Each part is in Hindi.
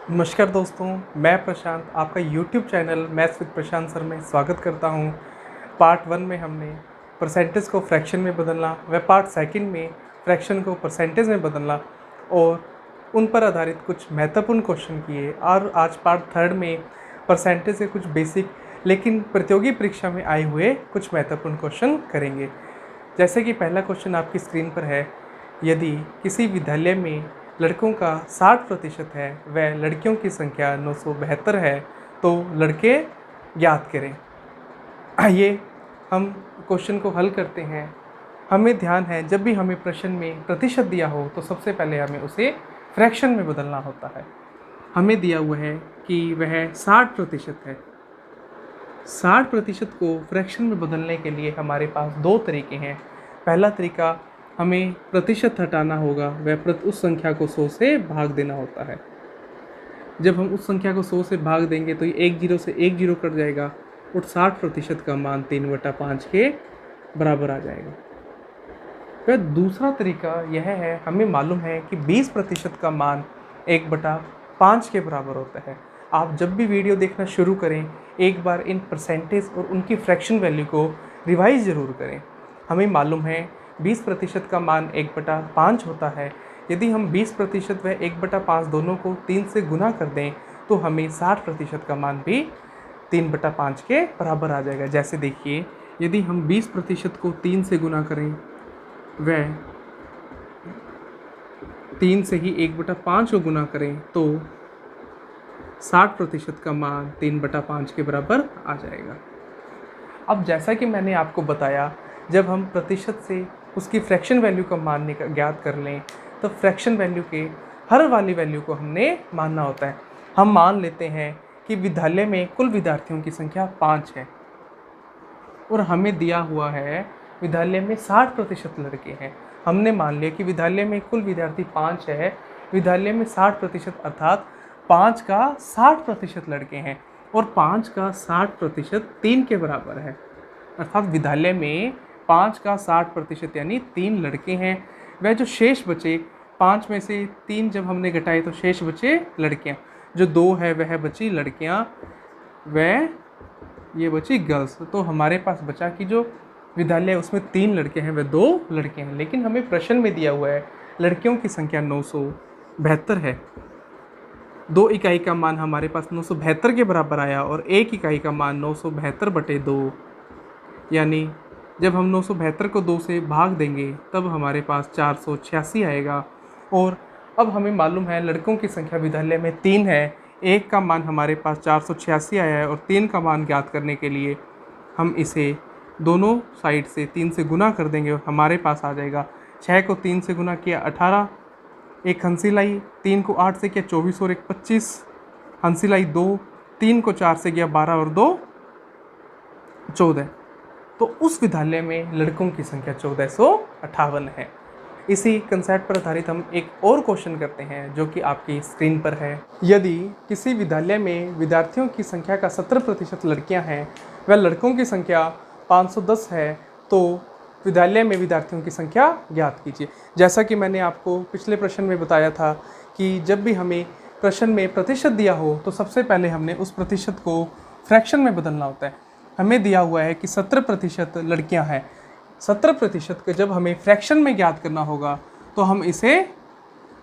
नमस्कार दोस्तों, मैं प्रशांत आपका YouTube channel maths with Prashant sir में स्वागत करता हूं। पार्ट 1 में हमने परसेंटेज को फ्रैक्शन में बदलना व पार्ट 2 में फ्रैक्शन को परसेंटेज में बदलना और उन पर आधारित कुछ महत्वपूर्ण क्वेश्चन किए और आज पार्ट 3 में परसेंटेज से कुछ बेसिक लेकिन प्रतियोगी परीक्षा में आए हुए कुछ महत्वपूर्ण क्वेश्चन करेंगे। जैसे कि पहला क्वेश्चन आपकी स्क्रीन पर है, यदि किसी विद्यालय में लड़कों का 60% है व लड़कियों की संख्या 972 है तो लड़के ज्ञात करें। आइए हम क्वेश्चन को हल करते हैं। हमें ध्यान है, जब भी हमें प्रश्न में प्रतिशत दिया हो तो सबसे पहले हमें उसे फ्रैक्शन में बदलना होता है। हमें दिया हुआ है कि वह 60% है। 60% को फ्रैक्शन में बदलने के लिए हमारे पास दो तरीके हैं। पहला तरीका, हमें प्रतिशत हटाना होगा व उस संख्या को 100 से भाग देना होता है। जब हम उस संख्या को 100 से भाग देंगे तो ये एक जीरो से एक जीरो कट जाएगा और 60% का मान 3/5 के बराबर आ जाएगा। फिर दूसरा तरीका यह है, हमें मालूम है कि 20% का मान 1/5 के बराबर होता है। आप जब भी वीडियो देखना शुरू करें, एक बार इन परसेंटेज और उनकी फ्रैक्शन वैल्यू को रिवाइज ज़रूर करें। हमें मालूम है 20% का मान 1/5 होता है। यदि हम 20% व 1/5 दोनों को 3 से गुना कर दें तो हमें 60% का मान भी 3/5 के बराबर आ जाएगा। जैसे देखिए, यदि हम 20% को 3 से गुना करें व 3 से ही 1/5 को गुना करें तो 60% का मान 3/5 के बराबर आ जाएगा। अब जैसा कि मैंने आपको बताया, जब हम प्रतिशत से उसकी फ्रैक्शन वैल्यू का मान ज्ञात कर लें तो फ्रैक्शन वैल्यू के हर वाली वैल्यू को हमने मानना होता है। हम मान लेते हैं कि विद्यालय में कुल विद्यार्थियों की संख्या 5 है और हमें दिया हुआ है विद्यालय में 60% लड़के हैं। हमने मान लिया कि विद्यालय में कुल विद्यार्थी 5 है, विद्यालय में 60% अर्थात 5 का 60% लड़के हैं और 5 का 60% 3 के बराबर है। अर्थात विद्यालय में 5 का 60% यानी 3 लड़के हैं। वह जो शेष बचे, 5 में से 3 जब हमने घटाए तो शेष बचे लड़कियां। जो 2 है वह बची लड़कियां, वह ये बची गर्ल्स। तो हमारे पास बचा कि जो विद्यालय उसमें 3 लड़के हैं वह 2 लड़के हैं। लेकिन हमें प्रश्न में दिया हुआ है लड़कियों की संख्या 972 है। 2 इकाई का मान हमारे पास 972 के बराबर आया और 1 इकाई का मान 972/2, यानी जब हम 972 को 2 से भाग देंगे तब हमारे पास 486 आएगा। और अब हमें मालूम है लड़कों की संख्या विद्यालय में 3 है, 1 का मान हमारे पास 486 आया है और 3 का मान ज्ञात करने के लिए हम इसे दोनों साइड से 3 से गुना कर देंगे और हमारे पास आ जाएगा 6 को 3 से गुना किया 18, एक हंसी लाई, 3 को 8 से किया 24 और 1 25, हंसी लाई 2, 3 को 4 से किया 12 और 2 14। तो उस विद्यालय में लड़कों की संख्या 1458 है। इसी कंसेप्ट पर आधारित हम एक और क्वेश्चन करते हैं जो कि आपकी स्क्रीन पर है। यदि किसी विद्यालय में विद्यार्थियों की संख्या का 70% लड़कियां हैं व लड़कों की संख्या 510 है तो विद्यालय में विद्यार्थियों की संख्या ज्ञात कीजिए। जैसा कि मैंने आपको पिछले प्रश्न में बताया था कि जब भी हमें प्रश्न में प्रतिशत दिया हो तो सबसे पहले हमने उस प्रतिशत को फ्रैक्शन में बदलना होता है। हमें दिया हुआ है कि 70% लड़कियां हैं। 70% को जब हमें फ्रैक्शन में ज्ञात करना होगा तो हम इसे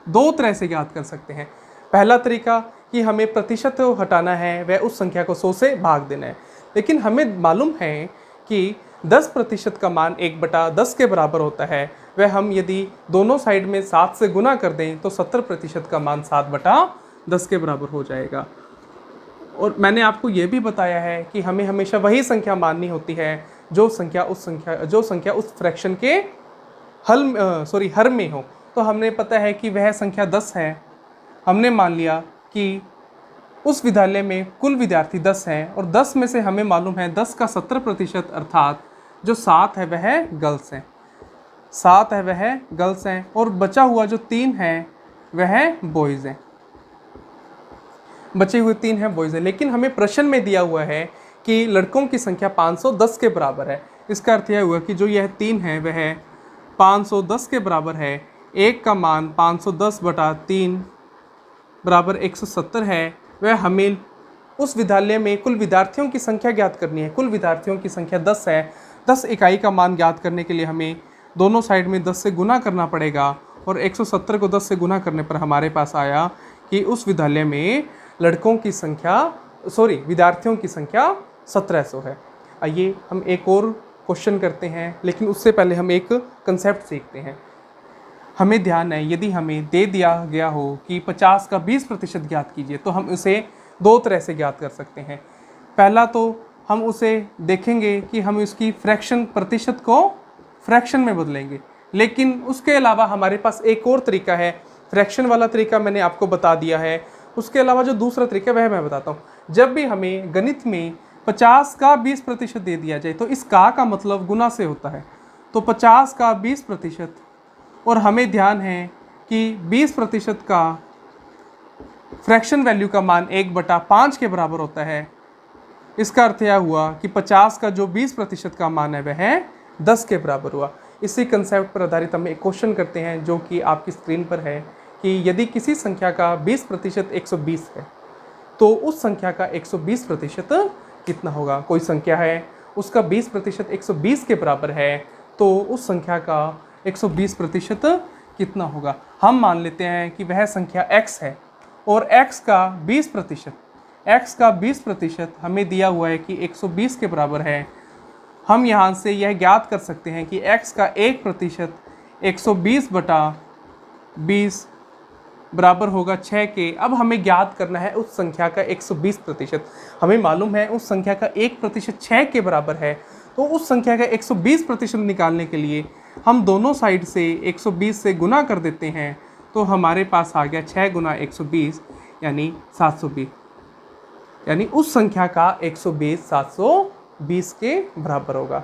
दो तरह से ज्ञात कर सकते हैं। पहला तरीका कि हमें प्रतिशत को हटाना है वह उस संख्या को 100 से भाग देना है। लेकिन हमें मालूम है कि 10% का मान 1/10 के बराबर होता है। वह हम यदि दोनों साइड में 7 से गुना कर दें तो 70% का मान 7/10 के बराबर हो जाएगा। और मैंने आपको ये भी बताया है कि हमें हमेशा वही संख्या माननी होती है जो संख्या उस फ्रैक्शन के हर में हो। तो हमने पता है कि वह संख्या 10 है। हमने मान लिया कि उस विद्यालय में कुल विद्यार्थी 10 हैं और 10 में से हमें मालूम है 10 का 70% अर्थात जो 7 है वह गर्ल्स हैं, 7 है वह गर्ल्स हैं और बचा हुआ जो 3 है वह बॉयज़ हैं। बचे हुए 3 हैं बॉयज़ हैं। लेकिन हमें प्रश्न में दिया हुआ है कि लड़कों की संख्या 510 के बराबर है। इसका अर्थ यह हुआ कि जो यह 3 है वह 510 के बराबर है। 1 का मान 510/3 बराबर 170 है, वह हमें उस विद्यालय में कुल विद्यार्थियों की संख्या ज्ञात करनी है। कुल विद्यार्थियों की संख्या 10 है। 10 इकाई का मान ज्ञात करने के लिए हमें दोनों साइड में 10 से गुना करना पड़ेगा और 170 को 10 से गुना करने पर हमारे पास आया कि उस विद्यालय में विद्यार्थियों की संख्या 1700 है। आइए हम एक और क्वेश्चन करते हैं, लेकिन उससे पहले हम एक कंसेप्ट सीखते हैं। हमें ध्यान है, यदि हमें दे दिया गया हो कि 50 का 20% ज्ञात कीजिए, तो हम उसे दो तरह से ज्ञात कर सकते हैं। पहला तो हम उसे देखेंगे कि हम इसकी प्रतिशत को फ्रैक्शन में बदलेंगे, लेकिन उसके अलावा हमारे पास एक और तरीका है। फ्रैक्शन वाला तरीका मैंने आपको बता दिया है, उसके अलावा जो दूसरा तरीका वह मैं बताता हूँ। जब भी हमें गणित में 50 का 20% दे दिया जाए तो इस का मतलब गुना से होता है। तो 50 का 20%, और हमें ध्यान है कि 20% का फ्रैक्शन वैल्यू का मान 1/5 के बराबर होता है। इसका अर्थ यह हुआ कि 50 का जो 20% का मान है वह 10 के बराबर हुआ। इसी कंसेप्ट पर आधारित हम एक क्वेश्चन करते हैं जो कि आपकी स्क्रीन पर है कि यदि किसी संख्या का 20% 120 है तो उस संख्या का 120% कितना होगा। कोई संख्या है, उसका 20% 120 के बराबर है, तो उस संख्या का 120% कितना होगा। हम मान लेते हैं कि वह संख्या x है और x का 20% हमें दिया हुआ है कि 120 के बराबर है। हम यहाँ से यह ज्ञात कर सकते हैं कि x का 1% 120/20 बराबर होगा 6 के। अब हमें ज्ञात करना है उस संख्या का 120%। हमें मालूम है उस संख्या का 1% 6 के बराबर है, तो उस संख्या का 120% निकालने के लिए हम दोनों साइड से 120 से गुना कर देते हैं, तो हमारे पास आ गया 6 गुना 120 यानी 720, यानी उस संख्या का 120 720 के बराबर होगा।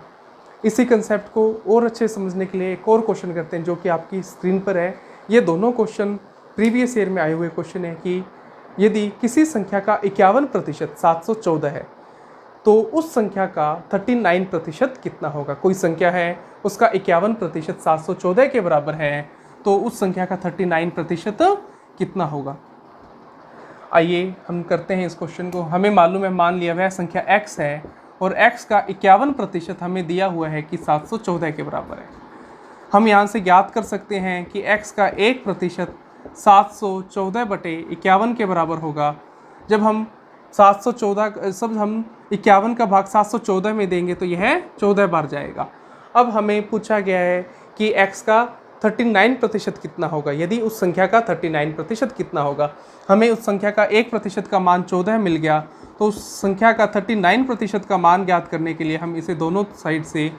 इसी कंसेप्ट को और अच्छे समझने के लिए एक और क्वेश्चन करते हैं जो कि आपकी स्क्रीन पर है। ये दोनों क्वेश्चन प्रीवियस ईयर में आए हुए क्वेश्चन है कि यदि किसी संख्या का 51% 714 है तो उस संख्या का 39% कितना होगा। कोई संख्या है, उसका 51% 714 के बराबर है, तो उस संख्या का 39% कितना होगा। आइए हम करते हैं इस क्वेश्चन को। हमें मालूम है, मान लिया वह संख्या x है और x का 51% हमें दिया हुआ है कि 714 के बराबर है। हम यहाँ से ज्ञात कर सकते हैं कि x का 1% 714/51 के बराबर होगा। जब हम 51 का भाग 714 में देंगे तो यह 14 बार जाएगा। अब हमें पूछा गया है कि x का 39% कितना होगा। यदि उस संख्या का 39% कितना होगा, हमें उस संख्या का 1% का मान 14 मिल गया, तो उस संख्या का 39% का मान ज्ञात करने के लिए हम इसे दोनों साइड से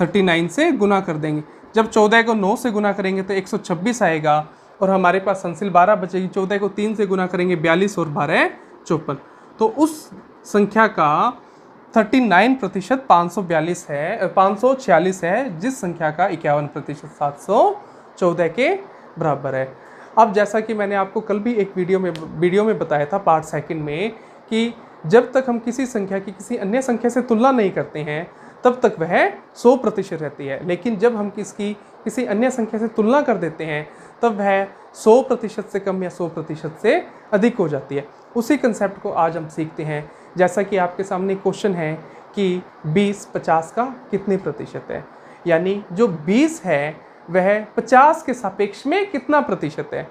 39 से गुना कर देंगे। जब 14 को 9 से गुना करेंगे तो 126 आएगा और हमारे पास संसिल 12 बचेगी। 14 को 3 से गुना करेंगे 42 और 12 54, तो उस संख्या का 39% 546 है, जिस संख्या का 51% 714 के बराबर है। अब जैसा कि मैंने आपको कल भी एक वीडियो में बताया था पार्ट सेकंड में कि जब तक हम किसी संख्या की किसी अन्य संख्या से तुलना नहीं करते हैं तब तक वह 100% रहती है, लेकिन जब हम किसी अन्य संख्या से तुलना कर देते हैं तब वह 100% से कम या 100% से अधिक हो जाती है। उसी कंसेप्ट को आज हम सीखते हैं। जैसा कि आपके सामने क्वेश्चन है कि 20 50 का कितने प्रतिशत है, यानी जो 20 है वह 50 के सापेक्ष में कितना प्रतिशत है।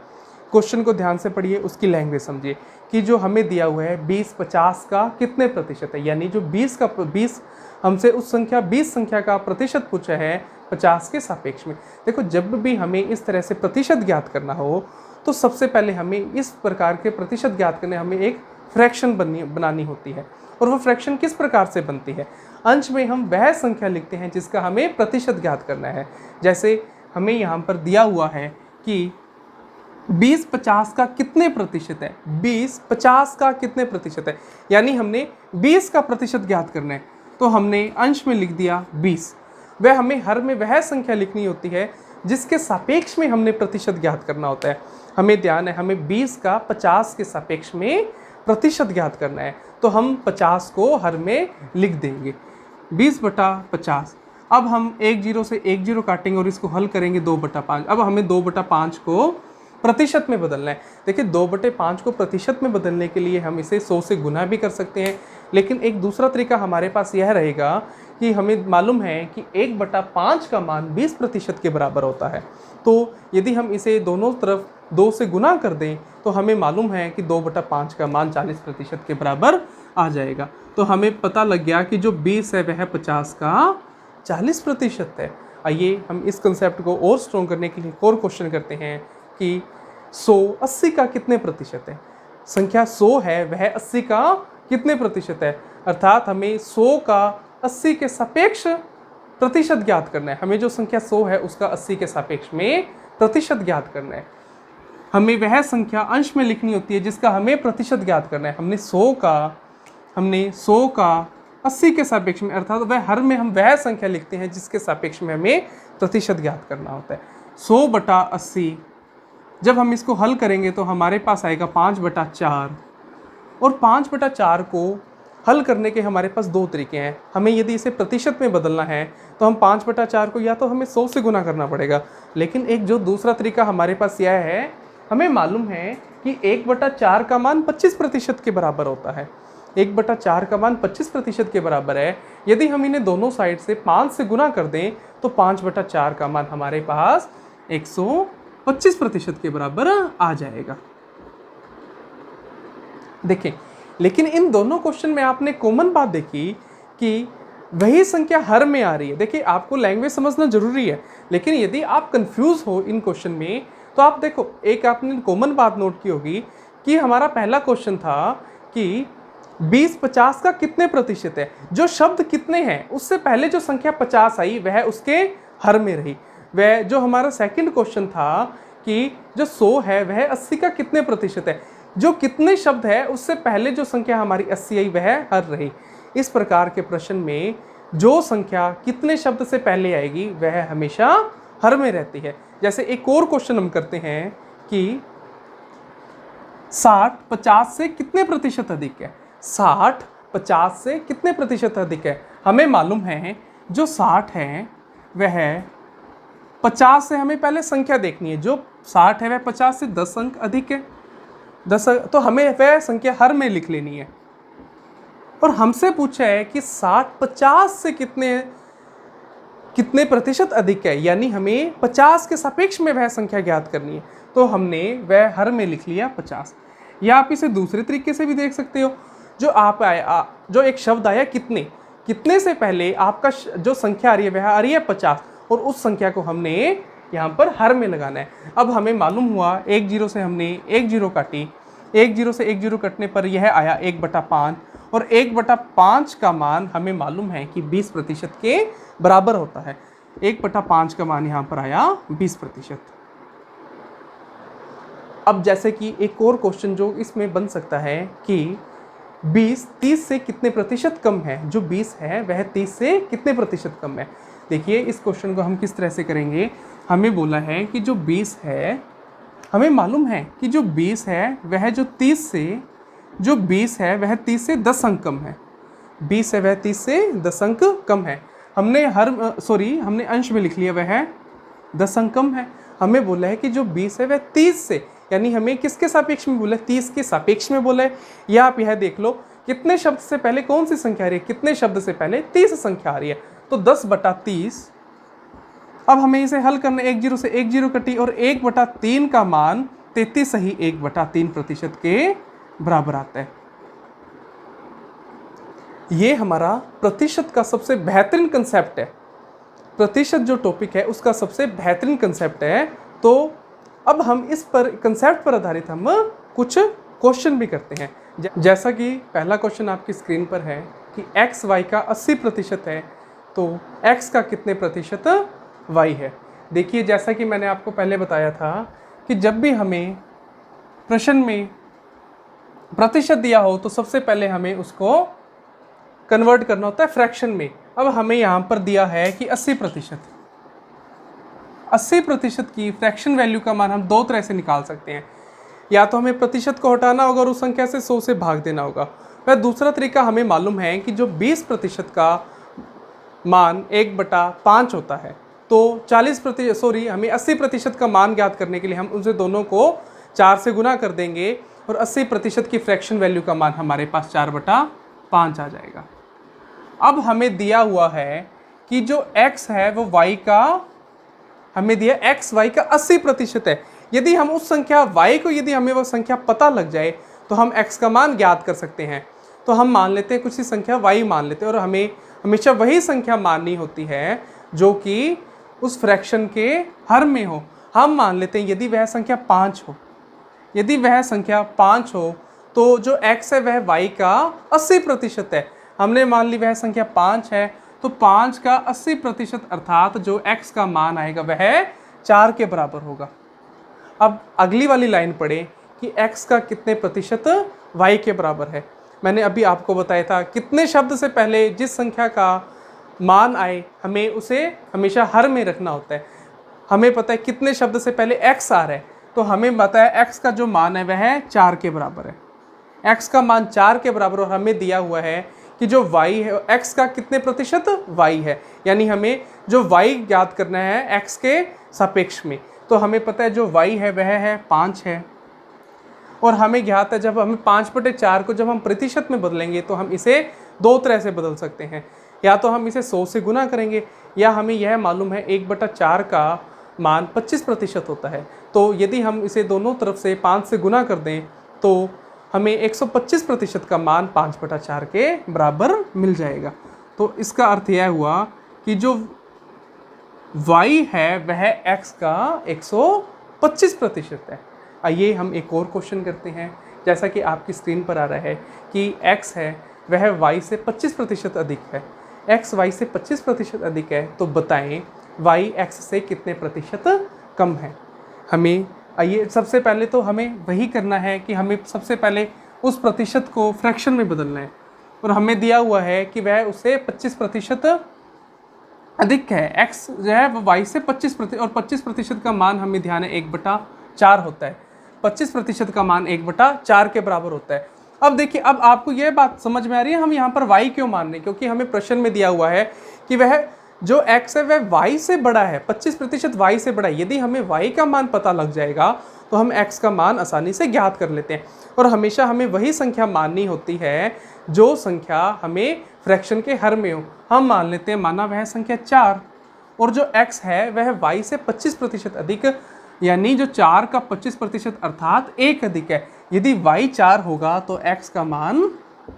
क्वेश्चन को ध्यान से पढ़िए, उसकी लैंग्वेज समझिए कि जो हमें दिया हुआ है 20 50 का कितने प्रतिशत है, यानी जो 20 हमसे उस संख्या 20 संख्या का प्रतिशत पूछा है 50 के सापेक्ष में। देखो, जब भी हमें इस तरह से प्रतिशत ज्ञात करना हो तो सबसे पहले हमें इस प्रकार के प्रतिशत ज्ञात करने हमें एक फ्रैक्शन बनानी होती है। और वो फ्रैक्शन किस प्रकार से बनती है, अंश में हम वह संख्या लिखते हैं जिसका हमें प्रतिशत ज्ञात करना है। जैसे हमें यहाँ पर दिया हुआ है कि 20 50 का कितने प्रतिशत है, 20 50 का कितने प्रतिशत है, यानी हमने 20 का प्रतिशत ज्ञात करना है, तो हमने अंश में लिख दिया 20। वह हमें हर में वह संख्या लिखनी होती है जिसके सापेक्ष में हमने प्रतिशत ज्ञात करना होता है। हमें ध्यान है, हमें 20 का 50 के सापेक्ष में प्रतिशत ज्ञात करना है, तो हम 50 को हर में लिख देंगे 20/50। अब हम 1 0 से 1 0 काटेंगे और इसको हल करेंगे 2/5। अब हमें 2/5 को प्रतिशत में बदलना है। देखिए 2/5 को प्रतिशत में बदलने के लिए हम इसे 100 से गुना भी कर सकते हैं, लेकिन एक दूसरा तरीका हमारे पास यह रहेगा कि हमें मालूम है कि 1/5 का मान 20% के बराबर होता है। तो यदि हम इसे दोनों तरफ 2 से गुना कर दें तो हमें मालूम है कि 2/5 का मान 40% के बराबर आ जाएगा। तो हमें पता लग गया कि जो 20 है वह 50 का 40% है। आइए हम इस कंसेप्ट को और स्ट्रॉन्ग करने के लिए एक और क्वेश्चन करते हैं कि 100 80 का कितने प्रतिशत है। संख्या 100 है वह 80 का कितने प्रतिशत है, अर्थात हमें 100 का 80 के सापेक्ष प्रतिशत ज्ञात करना है। हमें जो संख्या 100 है उसका 80 के सापेक्ष में प्रतिशत ज्ञात करना है। हमें वह संख्या अंश में लिखनी होती है जिसका हमें प्रतिशत ज्ञात करना है। हमने 100 का 80 के सापेक्ष में, अर्थात वह हर में हम वह संख्या लिखते हैं जिसके सापेक्ष में हमें प्रतिशत ज्ञात करना होता है। 100/80 जब हम इसको हल करेंगे तो हमारे पास आएगा 5/4, और 5/4 को हल करने के हमारे पास 2 तरीके हैं। हमें यदि इसे प्रतिशत में बदलना है तो हम 5/4 को या तो हमें 100 से गुना करना पड़ेगा, लेकिन एक जो दूसरा तरीका हमारे पास यह है, हमें मालूम है कि 1/4 का मान 25% के बराबर होता है। 1/4 का मान 25% के बराबर है। यदि हम इन्हें दोनों साइड से 5 से गुना कर दें तो 5/4 का मान हमारे पास 125% के बराबर आ जाएगा। देखें, लेकिन इन दोनों क्वेश्चन में आपने कॉमन बात देखी कि वही संख्या हर में आ रही है। देखिए आपको लैंग्वेज समझना जरूरी है, लेकिन यदि आप कंफ्यूज हो इन क्वेश्चन में तो आप देखो, एक आपने कॉमन बात नोट की होगी कि हमारा पहला क्वेश्चन था कि 20-50 का कितने प्रतिशत है। जो शब्द कितने हैं उससे पहले जो संख्या 50 आई वह उसके हर में रही। वह जो हमारा सेकंड क्वेश्चन था कि जो 100 है वह 80 का कितने प्रतिशत है, जो कितने शब्द है उससे पहले जो संख्या हमारी 80 आई वह हर रही। इस प्रकार के प्रश्न में जो संख्या कितने शब्द से पहले आएगी वह हमेशा हर में रहती है। जैसे एक और क्वेश्चन हम करते हैं कि 60 50 से कितने प्रतिशत अधिक है। 60 50 से कितने प्रतिशत अधिक है। हमें मालूम है जो 60 है वह 50 से, हमें पहले संख्या देखनी है, जो 60 है वह 50 से 10 अंक अधिक है। 10, तो हमें वह संख्या हर में लिख लेनी है। और हमसे पूछा है कि 60 50 से कितने प्रतिशत अधिक है, यानी हमें 50 के सापेक्ष में वह संख्या ज्ञात करनी है। तो हमने वह हर में लिख लिया 50। या आप इसे दूसरे तरीके से भी देख सकते हो, जो एक शब्द आया कितने से पहले आपका जो संख्या आ रही है वह आ रही है 50, और उस संख्या को हमने यहाँ पर हर में लगाना है। अब हमें मालूम हुआ 1 0 से हमने 1 0 काटी, 1 0 से 1 0 कटने पर यह आया 1/5, और 1/5 का मान हमें मालूम है कि 20% के बराबर होता है। 1/5 का मान यहाँ पर आया 20%। अब जैसे कि एक और क्वेश्चन जो इसमें बन सकता है कि 20 30 से कितने प्रतिशत कम है। जो 20 है वह 30 से कितने प्रतिशत कम है। देखिए इस क्वेश्चन को हम किस तरह से करेंगे। हमें बोला है कि जो 20 है, हमें मालूम है कि जो 20 है वह जो 30 से 10 अंक कम है। 20 है वह 30 से 10 अंक कम है। हमने हमने अंश में लिख लिया वह 10 अंक कम है। हमें बोला है कि जो 20 है वह 30 से, यानी हमें किसके सापेक्ष में बोला है, 30 के सापेक्ष में बोला है। या आप यह देख लो कितने शब्द से पहले कौन सी संख्या आ रही है, कितने शब्द से पहले 30 संख्या आ रही है, तो 10/30। अब हमें इसे हल करना, 1 0 से 1 0 कटी, और 1/3 का मान 33 सही 1/3% के बराबर आता है। ये हमारा प्रतिशत का सबसे बेहतरीन कंसेप्ट है। प्रतिशत जो टॉपिक है उसका सबसे बेहतरीन कंसेप्ट है। तो अब हम इस पर कंसेप्ट पर आधारित हम कुछ क्वेश्चन भी करते हैं। जैसा कि पहला क्वेश्चन आपकी स्क्रीन पर है कि x y का 80% है, तो x का कितने प्रतिशत y है। देखिए जैसा कि मैंने आपको पहले बताया था कि जब भी हमें प्रश्न में प्रतिशत दिया हो तो सबसे पहले हमें उसको कन्वर्ट करना होता है फ्रैक्शन में। अब हमें यहाँ पर दिया है कि 80% की फ्रैक्शन वैल्यू का मान हम 2 तरह से निकाल सकते हैं। या तो हमें प्रतिशत को हटाना होगा और उस संख्या से 100 से भाग देना होगा। वह दूसरा तरीका हमें मालूम है कि जो 20% का मान 1/5 होता है, तो 80% का मान ज्ञात करने के लिए हम उनसे दोनों को 4 से गुना कर देंगे और 80% की फ्रैक्शन वैल्यू का मान हमारे पास 4/5 आ जाएगा। अब हमें दिया हुआ है कि जो x है वो y का, हमें दिया x y का 80% है। यदि हम उस संख्या y को, यदि हमें वो संख्या पता लग जाए तो हम x का मान ज्ञात कर सकते हैं। तो हम मान लेते हैं कुछ ही संख्या y मान लेते हैं और हमें हमेशा वही संख्या माननी होती है जो कि उस फ्रैक्शन के हर में हो। हम मान लेते हैं यदि वह संख्या 5 हो, यदि वह संख्या 5 हो तो जो x है वह y का 80% है। हमने मान ली वह संख्या 5 है, तो 5 का 80% अर्थात जो x का मान आएगा वह 4 के बराबर होगा। अब अगली वाली लाइन पढ़े कि x का कितने प्रतिशत y के बराबर है। मैंने अभी आपको बताया था कितने शब्द से पहले जिस संख्या का मान आए हमें उसे हमेशा हर में रखना होता है। हमें पता है कितने शब्द से पहले x आ रहा है, तो हमें पता है x का जो मान है वह 4 के बराबर है। x का मान 4 के बराबर और हमें दिया हुआ है कि जो y है x का कितने प्रतिशत y है, यानी हमें जो y ज्ञात करना है x के सापेक्ष में। तो हमें पता है जो y है वह है 5 है और हमें ज्ञात है जब हमें 5/4 को जब हम प्रतिशत में बदलेंगे तो हम इसे दो तरह से बदल सकते हैं। या तो हम इसे 100 से गुना करेंगे, या हमें यह मालूम है 1/4 का मान 25% होता है। तो यदि हम इसे दोनों तरफ से 5 से गुना कर दें तो हमें 125% का मान 5/4 के बराबर मिल जाएगा। तो इसका अर्थ यह हुआ कि जो y है वह x का 125% है। आइए हम एक और क्वेश्चन करते हैं। जैसा कि आपकी स्क्रीन पर आ रहा है कि x है वह y से 25% अधिक है। x y से 25% अधिक है, तो बताएं y x से कितने प्रतिशत कम है। हमें आइए सबसे पहले तो हमें वही करना है कि हमें सबसे पहले उस प्रतिशत को फ्रैक्शन में बदलना है और हमें दिया हुआ है कि वह उससे 25% अधिक है। x जो है वो y से 25% और 25% का मान हमें ध्यान है 1/4 होता है। 25% का मान 1/4 के बराबर होता है। अब देखिए, अब आपको यह बात समझ में आ रही है हम यहाँ पर y क्यों मान रहे हैं, क्योंकि हमें प्रश्न में दिया हुआ है कि वह जो x है वह y से बड़ा है, 25% y से बड़ा है। यदि हमें y का मान पता लग जाएगा तो हम x का मान आसानी से ज्ञात कर लेते हैं। और हमेशा हमें वही संख्या माननी होती है जो संख्या हमें फ्रैक्शन के हर में हो। हम मान लेते हैं माना वह संख्या 4 और जो x है वह y से 25% अधिक, यानी जो 4 का 25% अर्थात 1 अधिक है। यदि y 4 होगा तो x का मान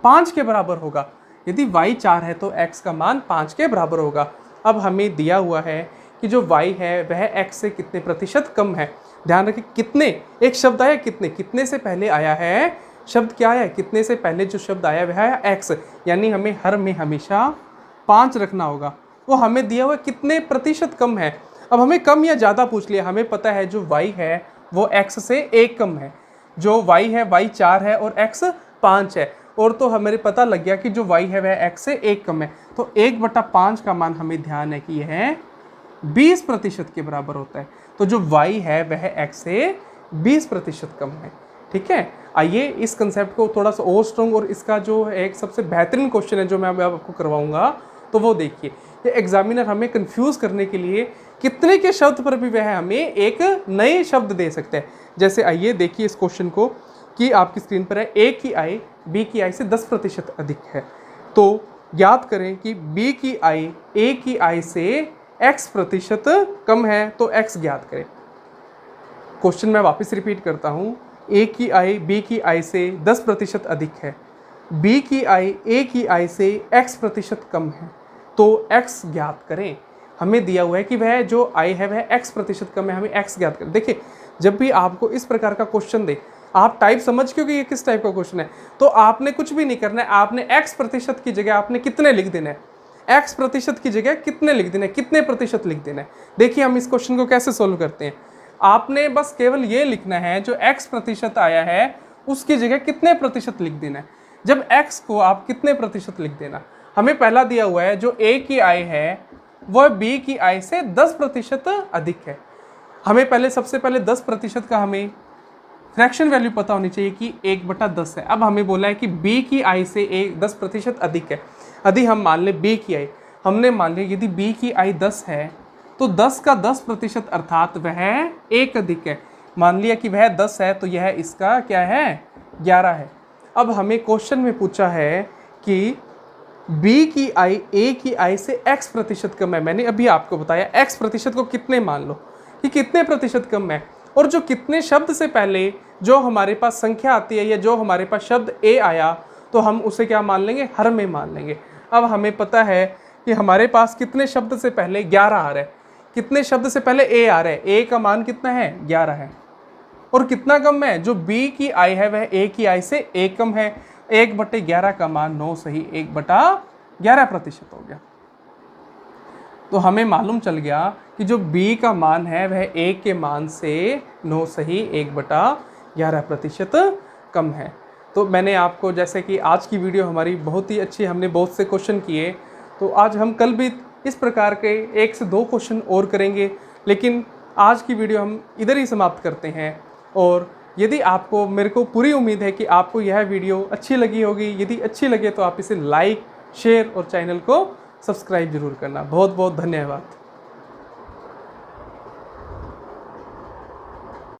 5 के बराबर होगा। यदि y 4 है तो x का मान 5 के बराबर होगा। अब हमें दिया हुआ है कि जो y है वह x से कितने प्रतिशत कम है। ध्यान रखें कितने, एक शब्द आया कितने, कितने से पहले आया है शब्द क्या है, कितने से पहले जो शब्द आया वह है x, यानी हमें हर में हमेशा 5 रखना होगा। वो हमें दिया हुआ कितने प्रतिशत कम है। अब हमें कम या ज़्यादा पूछ लिया, हमें पता है जो y है वो x से 1 कम है। जो y है y 4 है और x 5 है, और तो हमें पता लग गया कि जो y है वह x से 1 कम है। तो 1/5 का मान हमें ध्यान है कि यह 20% के बराबर होता है। तो जो y है वह x से 20% कम है। ठीक है, आइए इस कंसेप्ट को थोड़ा सा और स्ट्रॉन्ग, और इसका जो एक सबसे बेहतरीन क्वेश्चन है जो मैं आपको करवाऊंगा तो वो देखिए। ये एग्जामिनर हमें कंफ्यूज करने के लिए कितने के शब्द पर भी वह हमें एक नए शब्द दे सकते हैं। जैसे आइए देखिए इस क्वेश्चन को कि आपकी स्क्रीन पर है a की i b की i से 10% अधिक है। तो याद करें कि b की i a की i से x% कम है, तो x ज्ञात करें। क्वेश्चन मैं वापस रिपीट करता हूँ, a की i b की i से 10% अधिक है, b की i a की i से x% कम है, तो x ज्ञात करें। हमें दिया हुआ है कि वह जो i है वह x% कम है, हमें x ज्ञात करें। देखिए, जब भी आपको इस प्रकार का क्वेश्चन दे, आप टाइप समझ क्योंकि ये किस टाइप का क्वेश्चन है, तो आपने कुछ भी नहीं करना है। आपने x% की जगह आपने कितने लिख देना है, x% की जगह कितने लिख देना है, कितने प्रतिशत लिख देना है। देखिए हम इस क्वेश्चन को कैसे सोल्व करते हैं। आपने बस केवल ये लिखना है जो x% आया है उसकी जगह कितने प्रतिशत लिख देना है। जब x को आप कितने प्रतिशत लिख देना, हमें पहला दिया हुआ है जो a की i है वह b की i से 10% अधिक है। हमें पहले सबसे पहले 10% का हमें फ्रैक्शन वैल्यू पता होनी चाहिए कि 1/10 है। अब हमें बोला है कि b की i से 10% अधिक है। यदि हम मान लें b की i, हमने मान लिया यदि b की i 10 है तो 10 का 10% अर्थात वह 1 अधिक है। मान लिया कि वह 10 है तो यह इसका क्या है 11 है। अब हमें क्वेश्चन में पूछा है कि b की i a की i से x% कम है। मैंने अभी आपको बताया x% को कितने मान लो कि कितने प्रतिशत कम है, और जो कितने शब्द से पहले जो हमारे पास संख्या आती है या जो हमारे पास शब्द a आया तो हम उसे क्या मान लेंगे, हर में मान लेंगे। अब हमें पता है कि हमारे पास कितने शब्द से पहले 11 आ रहा है, कितने शब्द से पहले a आ रहा है, a का मान कितना है 11 है, और कितना कम है, जो b की i है वह a की i से 1 कम है। 1/11 का मान 9 सही 1/11% हो गया। तो हमें मालूम चल गया कि जो b का मान है वह a के मान से 9 सही 1/11% कम है। तो मैंने आपको, जैसे कि आज की वीडियो हमारी बहुत ही अच्छी, हमने बहुत से क्वेश्चन किए, तो आज हम कल भी इस प्रकार के 1 से 2 क्वेश्चन और करेंगे, लेकिन आज की वीडियो हम इधर ही समाप्त करते हैं। और यदि आपको, मेरे को पूरी उम्मीद है कि आपको यह वीडियो अच्छी लगी होगी। यदि अच्छी लगे तो आप इसे लाइक, शेयर और चैनल को सब्सक्राइब जरूर करना। बहुत बहुत धन्यवाद।